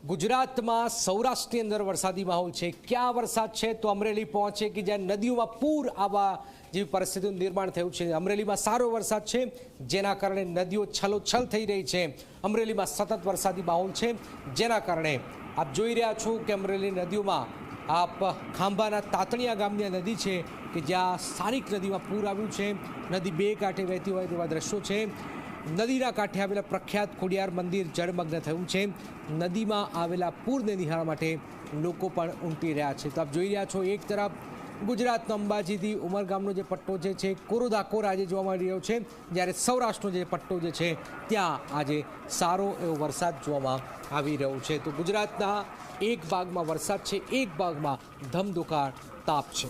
ગુજરાતમાં સૌરાષ્ટ્રની અંદર વરસાદી માહોલ છે। ક્યાં વરસાદ છે તો અમરેલી પહોંચે કે જ્યાં નદીઓમાં પૂર આવવા જેવી પરિસ્થિતિનું નિર્માણ થયું છે। અમરેલીમાં સારો વરસાદ છે, જેના કારણે નદીઓ છલોછલ થઈ રહી છે। અમરેલીમાં સતત વરસાદી માહોલ છે, જેના કારણે આપ જોઈ રહ્યા છો કે અમરેલી નદીઓમાં આપ ખાંભાના તાતણિયા ગામની નદી છે કે જ્યાં સ્થાનિક નદીમાં પૂર આવ્યું છે। નદી બે કાંઠે વહેતી હોય તેવા દ્રશ્યો છે। નદીના કાંઠે આવેલા પ્રખ્યાત ખોડિયાર મંદિર જળમગ્ન થયું છે। નદીમાં આવેલા પૂરને નિહાળવા માટે લોકો પણ ઉમટી રહ્યા છે। તો આપ જોઈ રહ્યા છો, એક તરફ ગુજરાતનો અંબાજીથી ઉમરગામનો જે પટ્ટો જે છે કોરોદાકોર આજે જોવા મળી રહ્યો છે, જ્યારે સૌરાષ્ટ્રનો જે પટ્ટો જે છે ત્યાં આજે સારો એવો વરસાદ જોવામાં આવી રહ્યો છે। તો ગુજરાતના એક ભાગમાં વરસાદ છે, એક ભાગમાં ધમધોકાર તાપ છે।